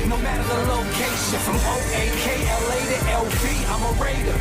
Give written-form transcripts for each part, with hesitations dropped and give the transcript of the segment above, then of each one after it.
No matter the location, from O-A-K-L-A to L-V, I'm a Raider.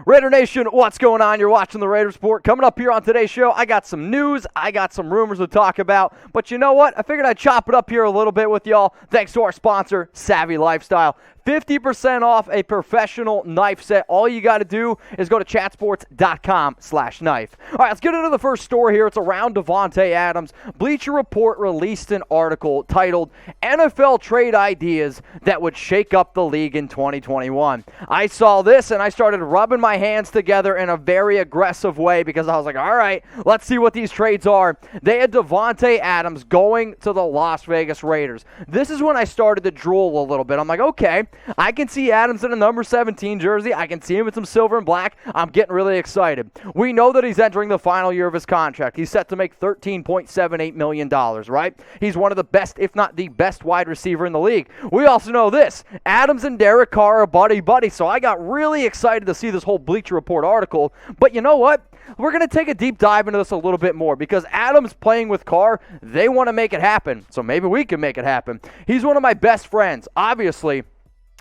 Raider Nation, what's going on? You're watching the Raiders Report. Coming up here on today's show, I got some news, I got some rumors to talk about, but you know what? I figured I'd chop it up here a little bit with y'all, thanks to our sponsor, Savvy Lifestyle. 50% off a professional knife set. All you got to do is go to chatsports.com/knife. All right, let's get into the first story here. It's around Davante Adams. Bleacher Report released an article titled NFL Trade Ideas That Would Shake Up the League in 2021. I saw this and I started rubbing my hands together in a very aggressive way because I was like, all right, let's see what these trades are. They had Davante Adams going to the Las Vegas Raiders. This is when I started to drool a little bit. I'm like, okay, I can see Adams in a number 17 jersey. I can see him with some silver and black. I'm getting really excited. We know that he's entering the final year of his contract. He's set to make $13.78 million, right? He's one of the best, if not the best wide receiver in the league. We also know this. Adams and Derek Carr are buddy-buddy, so I got really excited to see this whole Bleacher Report article. But you know what? We're going to take a deep dive into this a little bit more because Adams playing with Carr, they want to make it happen. So maybe we can make it happen. He's one of my best friends. Obviously,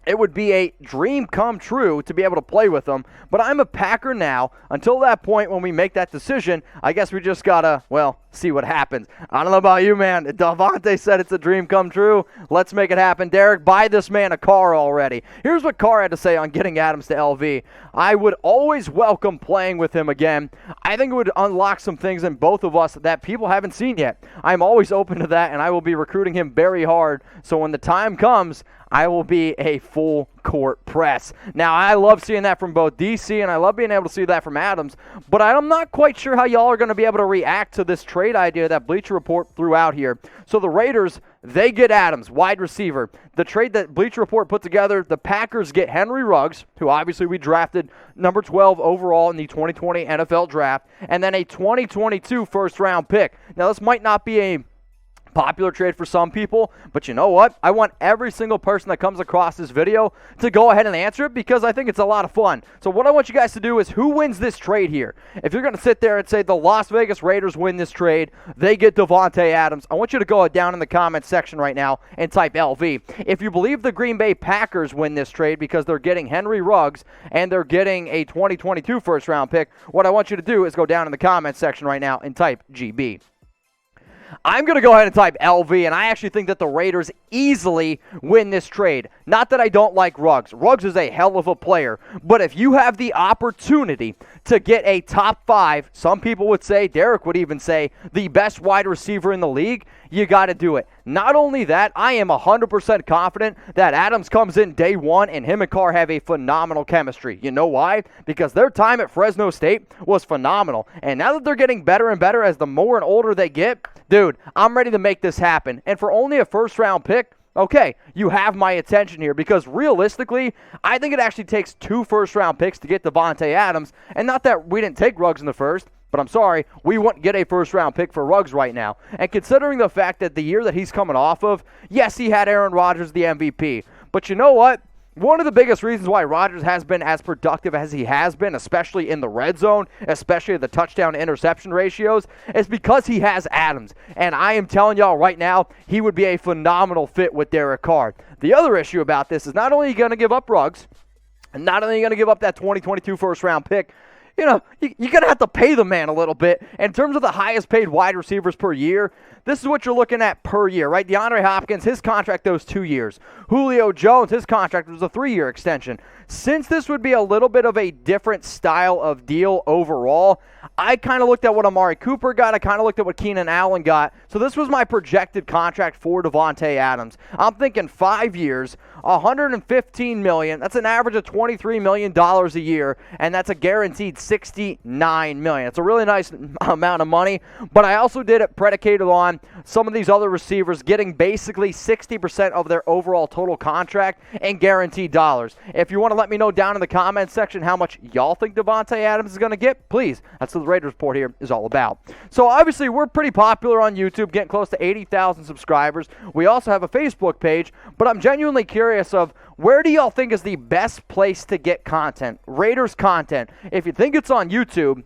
it would be a dream come true to be able to play with him, but I'm a Packer now. Until that point when we make that decision, I guess we just got to, well, see what happens. I don't know about you, man. Davante said it's a dream come true. Let's make it happen. Derek, buy this man a car already. Here's what Carr had to say on getting Adams to LV. I would always welcome playing with him again. I think it would unlock some things in both of us that people haven't seen yet. I'm always open to that, and I will be recruiting him very hard. So when the time comes, I will be a full court press. Now, I love seeing that from both DC, and I love being able to see that from Adams, but I'm not quite sure how y'all are going to be able to react to this trade idea that Bleacher Report threw out here. So the Raiders, they get Adams, wide receiver. The trade that Bleacher Report put together, the Packers get Henry Ruggs, who obviously we drafted number 12 overall in the 2020 NFL Draft, and then a 2022 first-round pick. Now, this might not be a popular trade for some people, but you know what? I want every single person that comes across this video to go ahead and answer it because I think it's a lot of fun. So what I want you guys to do is who wins this trade here? If you're going to sit there and say the Las Vegas Raiders win this trade, they get Davante Adams, I want you to go down in the comments section right now and type LV. If you believe the Green Bay Packers win this trade because they're getting Henry Ruggs and they're getting a 2022 first round pick, what I want you to do is go down in the comments section right now and type GB. I'm going to go ahead and type LV, and I actually think that the Raiders easily win this trade. Not that I don't like Ruggs. Ruggs is a hell of a player, but if you have the opportunity to get a top 5, some people would say, Derek would even say, the best wide receiver in the league, you got to do it. Not only that, I am 100% confident that Adams comes in day one and him and Carr have a phenomenal chemistry. You know why? Because their time at Fresno State was phenomenal. And now that they're getting better and better as the more and older they get, dude, I'm ready to make this happen. And for only a first-round pick, okay, you have my attention here because realistically, I think it actually takes 2 first-round picks to get Davante Adams. And not that we didn't take Ruggs in the first, but I'm sorry, we wouldn't get a first-round pick for Ruggs right now. And considering the fact that the year that he's coming off of, yes, he had Aaron Rodgers, the MVP. But you know what? One of the biggest reasons why Rodgers has been as productive as he has been, especially in the red zone, especially the touchdown-interception ratios, is because he has Adams. And I am telling y'all right now, he would be a phenomenal fit with Derek Carr. The other issue about this is not only are you going to give up Ruggs, and not only are you going to give up that 2022 first-round pick, you know, you're going to have to pay the man a little bit. In terms of the highest paid wide receivers per year, this is what you're looking at per year, right? DeAndre Hopkins, his contract goes 2 years. Julio Jones, his contract was a 3-year extension. Since this would be a little bit of a different style of deal overall, I kind of looked at what Amari Cooper got. I kind of looked at what Keenan Allen got. So this was my projected contract for Davante Adams. I'm thinking 5 years, $115 million. That's an average of $23 million a year, and that's a guaranteed $69 million. It's a really nice amount of money, but I also did it predicated on some of these other receivers getting basically 60% of their overall total contract and guaranteed dollars. If you want to let me know down in the comments section how much y'all think Davante Adams is going to get, please. That's what the Raiders Report here is all about. So obviously we're pretty popular on YouTube, getting close to 80,000 subscribers. We also have a Facebook page, but I'm genuinely curious of where do y'all think is the best place to get content, Raiders content? If you think it's on YouTube,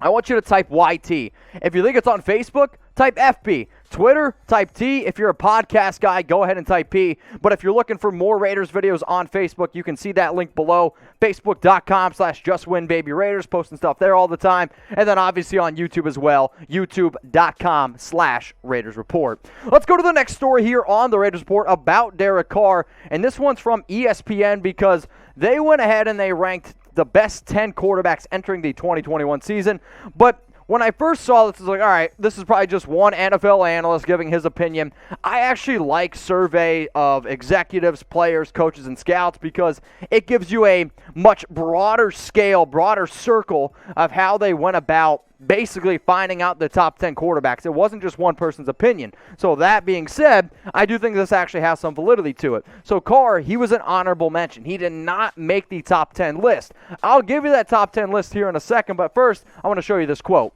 I want you to type YT. If you think it's on Facebook, type FB. Twitter, type T. If you're a podcast guy, go ahead and type P. But if you're looking for more Raiders videos on Facebook, you can see that link below, facebook.com/JustWinBabyRaiders, posting stuff there all the time. And then obviously on YouTube as well, youtube.com/Raiders Report. Let's go to the next story here on the Raiders Report about Derek Carr. And this one's from ESPN because they went ahead and they ranked the best 10 quarterbacks entering the 2021 season. But when I first saw this, I was like, all right, this is probably just one NFL analyst giving his opinion. I actually like survey of executives, players, coaches, and scouts because it gives you a much broader scale, broader circle of how they went about basically finding out the top 10 quarterbacks. It wasn't just one person's opinion. So that being said, I do think this actually has some validity to it. So Carr, he was an honorable mention. He did not make the top 10 list. I'll give you that top 10 list here in a second, but first, I want to show you this quote.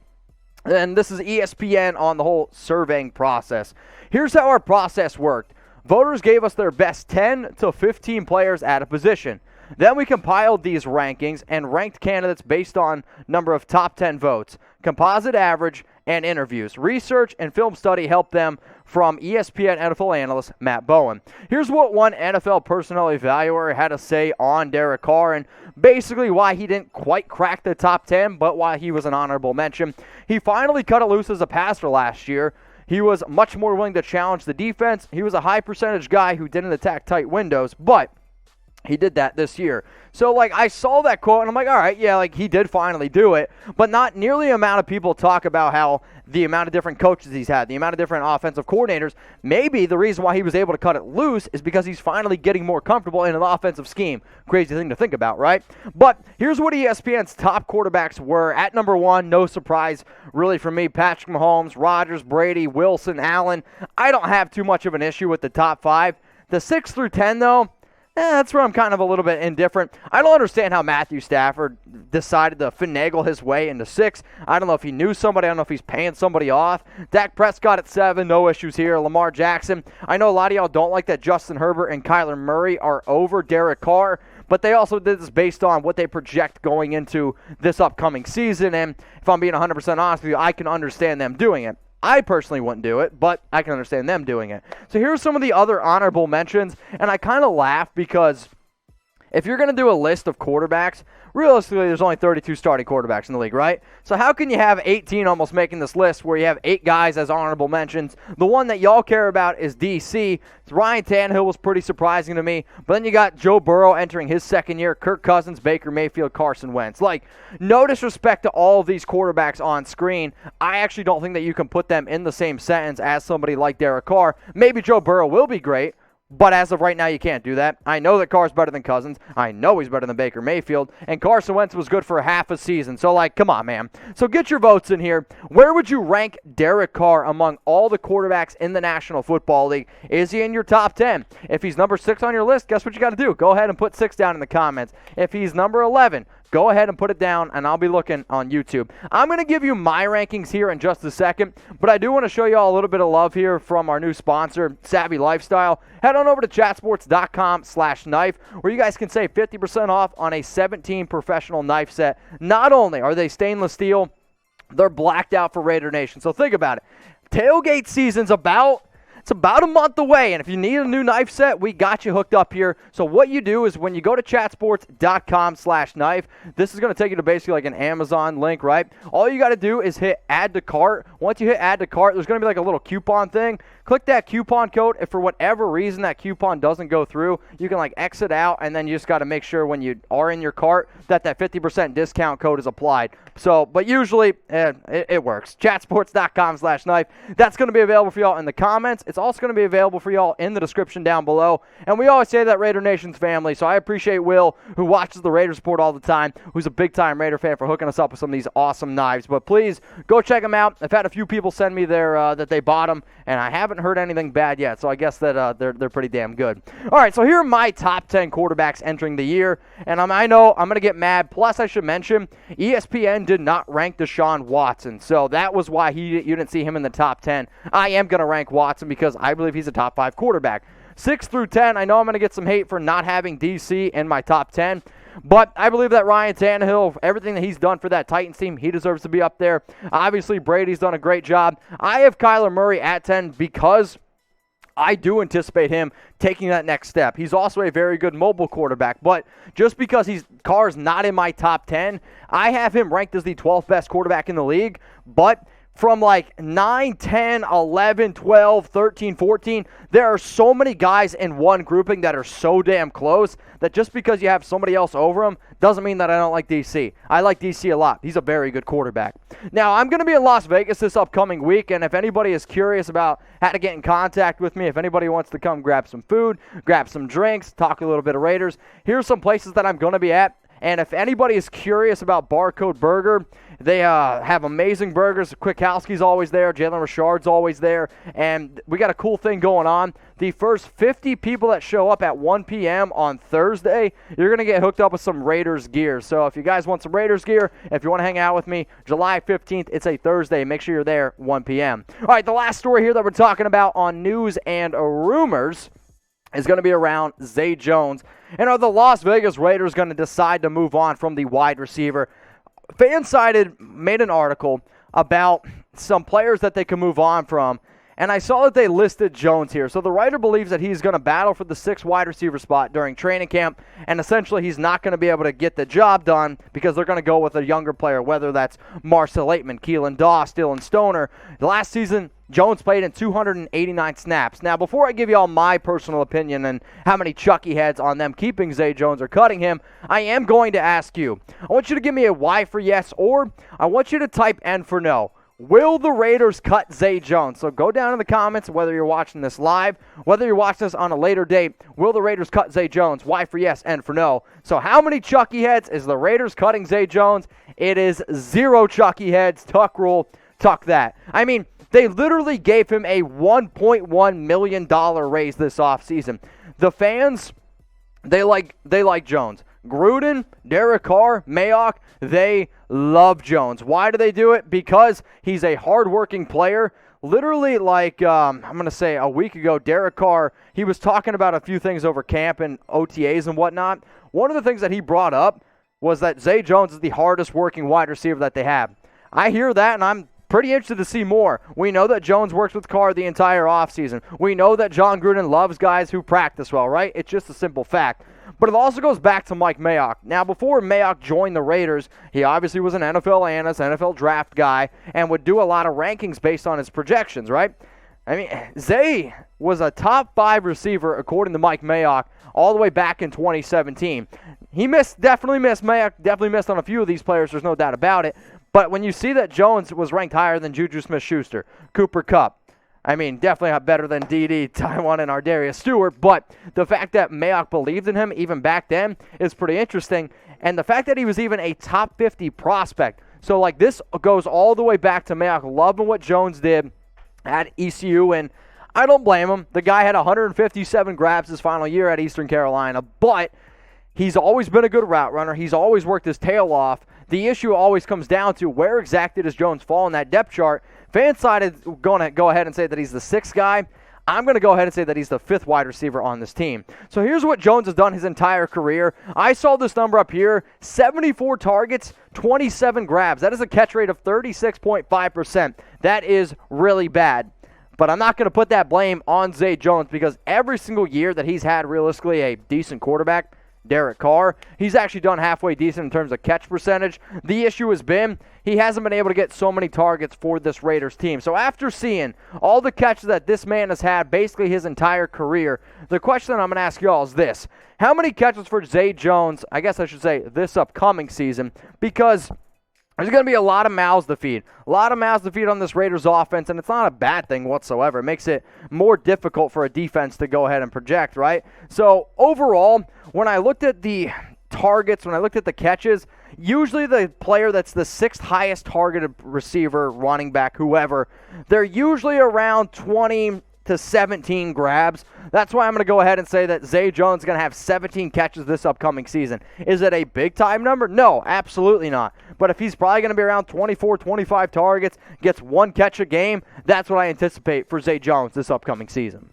And this is ESPN on the whole surveying process. Here's how our process worked. Voters gave us their best 10 to 15 players at a position. Then we compiled these rankings and ranked candidates based on number of top 10 votes, composite average, and interviews. Research and film study helped them from ESPN NFL analyst Matt Bowen. Here's what one NFL personnel evaluator had to say on Derek Carr and basically why he didn't quite crack the top 10, but why he was an honorable mention. He finally cut it loose as a passer last year. He was much more willing to challenge the defense. He was a high percentage guy who didn't attack tight windows, but he did that this year. So, I saw that quote, and I'm like, all right, yeah, he did finally do it. But not nearly the amount of people talk about how the amount of different coaches he's had, the amount of different offensive coordinators. Maybe the reason why he was able to cut it loose is because he's finally getting more comfortable in an offensive scheme. Crazy thing to think about, right? But here's what ESPN's top quarterbacks were. At number 1, no surprise really for me, Patrick Mahomes, Rodgers, Brady, Wilson, Allen. I don't have too much of an issue with the top 5. The 6 through 10, though, that's where I'm kind of a little bit indifferent. I don't understand how Matthew Stafford decided to finagle his way into 6. I don't know if he knew somebody. I don't know if he's paying somebody off. Dak Prescott at 7, no issues here. Lamar Jackson. I know a lot of y'all don't like that Justin Herbert and Kyler Murray are over Derek Carr, but they also did this based on what they project going into this upcoming season. And if I'm being 100% honest with you, I can understand them doing it. I personally wouldn't do it, but I can understand them doing it. So here's some of the other honorable mentions, and I kind of laugh because if you're going to do a list of quarterbacks, realistically, there's only 32 starting quarterbacks in the league, right? So how can you have 18 almost making this list where you have 8 guys as honorable mentions? The one that y'all care about is DC. Ryan Tannehill was pretty surprising to me. But then you got Joe Burrow entering his second year, Kirk Cousins, Baker Mayfield, Carson Wentz. No disrespect to all of these quarterbacks on screen. I actually don't think that you can put them in the same sentence as somebody like Derek Carr. Maybe Joe Burrow will be great, but as of right now, you can't do that. I know that Carr's better than Cousins. I know he's better than Baker Mayfield. And Carson Wentz was good for half a season. So, come on, man. So get your votes in here. Where would you rank Derek Carr among all the quarterbacks in the National Football League? Is he in your top 10? If he's number 6 on your list, guess what you got to do? Go ahead and put 6 down in the comments. If he's number 11, go ahead and put it down, and I'll be looking on YouTube. I'm going to give you my rankings here in just a second, but I do want to show you all a little bit of love here from our new sponsor, Savvy Lifestyle. Head on over to chatsports.com/knife, where you guys can save 50% off on a 17 professional knife set. Not only are they stainless steel, they're blacked out for Raider Nation. So think about it. Tailgate season's about a month away, and if you need a new knife set, we got you hooked up here. So what you do is when you go to chatsports.com/knife, this is going to take you to basically an Amazon link, right? All you got to do is hit add to cart. Once you hit add to cart, there's going to be a little coupon thing. Click that coupon code. If for whatever reason that coupon doesn't go through, you can exit out, and then you just got to make sure when you are in your cart that 50% discount code is applied. So, but usually it works. Chatsports.com/knife. That's going to be available for y'all in the comments. It's also going to be available for y'all in the description down below. And we always say that Raider Nation's family, so I appreciate Will, who watches the Raiders Report all the time, who's a big-time Raider fan, for hooking us up with some of these awesome knives. But please, go check them out. I've had a few people send me their that they bought them, and I haven't heard anything bad yet, so I guess that they're pretty damn good. All right, so here are my top 10 quarterbacks entering the year, and I know I'm going to get mad. Plus, I should mention, ESPN did not rank Deshaun Watson, so that was why you didn't see him in the top 10. I am going to rank Watson because I believe he's a top 5 quarterback. 6 through 10, I know I'm going to get some hate for not having DC in my top 10. But I believe that Ryan Tannehill, everything that he's done for that Titans team, he deserves to be up there. Obviously, Brady's done a great job. I have Kyler Murray at 10 because I do anticipate him taking that next step. He's also a very good mobile quarterback, but just because Carr's not in my top 10, I have him ranked as the 12th best quarterback in the league, but from like 9, 10, 11, 12, 13, 14, there are so many guys in one grouping that are so damn close that just because you have somebody else over them doesn't mean that I don't like DC. I like DC a lot. He's a very good quarterback. Now, I'm going to be in Las Vegas this upcoming week, and if anybody is curious about how to get in contact with me, if anybody wants to come grab some food, grab some drinks, talk a little bit of Raiders, here's some places that I'm going to be at. And if anybody is curious about Barcode Burger, they have amazing burgers. Kwiatkowski's always there. Jalen Richard's always there. And we got a cool thing going on. The first 50 people that show up at 1 p.m. on Thursday, you're going to get hooked up with some Raiders gear. So if you guys want some Raiders gear, if you want to hang out with me, July 15th, it's a Thursday. Make sure you're there 1 p.m. All right, the last story here that we're talking about on news and rumors is going to be around Zay Jones. And are the Las Vegas Raiders going to decide to move on from the wide receiver? Fansided made an article about some players that they can move on from, and I saw that they listed Jones here. So the writer believes that he's going to battle for the 6th wide receiver spot during training camp, and essentially he's not going to be able to get the job done because they're going to go with a younger player, whether that's Marcel Aitman, Keelan Doss, Dylan Stoner. Last season, Jones played in 289 snaps. Now, before I give you all my personal opinion and how many Chucky heads on them keeping Zay Jones or cutting him, I am going to ask you. I want you to give me a Y for yes, or I want you to type N for no. Will the Raiders cut Zay Jones? So go down in the comments, whether you're watching this live, whether you're watching this on a later date. Will the Raiders cut Zay Jones? Y for yes, N for no. So how many Chucky heads is the Raiders cutting Zay Jones? It is 0 Chucky heads. Tuck rule. Tuck that. I mean, they literally gave him a $1.1 million raise this offseason. The fans, they like Jones. Gruden, Derek Carr, Mayock, they love Jones. Why do they do it? Because he's a hardworking player. Literally, I'm going to say a week ago, Derek Carr, he was talking about a few things over camp and OTAs and whatnot. One of the things that he brought up was that Zay Jones is the hardest working wide receiver that they have. I hear that, and I'm pretty interested to see more. We know that Jones works with Carr the entire offseason. We know that John Gruden loves guys who practice well, right? It's just a simple fact. But it also goes back to Mike Mayock. Now, before Mayock joined the Raiders, he obviously was an NFL analyst, NFL draft guy, and would do a lot of rankings based on his projections, right? I mean, Zay was a top 5 receiver, according to Mike Mayock, all the way back in 2017. He definitely missed on a few of these players, there's no doubt about it. But when you see that Jones was ranked higher than Juju Smith-Schuster, Cooper Kupp, I mean, definitely better than D.D., Taiwan, and Ardarius Stewart, but the fact that Mayock believed in him even back then is pretty interesting, and the fact that he was even a top 50 prospect. So, this goes all the way back to Mayock loving what Jones did at ECU, and I don't blame him. The guy had 157 grabs his final year at Eastern Carolina, but he's always been a good route runner. He's always worked his tail off. The issue always comes down to where exactly does Jones fall in that depth chart. Fansided is going to go ahead and say that he's the 6th guy. I'm going to go ahead and say that he's the 5th wide receiver on this team. So here's what Jones has done his entire career. I saw this number up here, 74 targets, 27 grabs. That is a catch rate of 36.5%. That is really bad. But I'm not going to put that blame on Zay Jones because every single year that he's had realistically a decent quarterback, Derek Carr, he's actually done halfway decent in terms of catch percentage. The issue has been he hasn't been able to get so many targets for this Raiders team. So after seeing all the catches that this man has had basically his entire career, the question that I'm going to ask y'all is this. How many catches for Zay Jones, I guess I should say this upcoming season, because there's going to be a lot of mouths to feed. A lot of mouths to feed on this Raiders offense, and it's not a bad thing whatsoever. It makes it more difficult for a defense to go ahead and project, right? So overall, when I looked at the targets, when I looked at the catches, usually the player that's the 6th highest targeted receiver, running back, whoever, they're usually around 20 to 17 grabs. That's why I'm going to go ahead and say that Zay Jones is going to have 17 catches this upcoming season. Is it a big-time number? No, absolutely not. But if he's probably going to be around 24, 25 targets, gets 1 catch a game, that's what I anticipate for Zay Jones this upcoming season.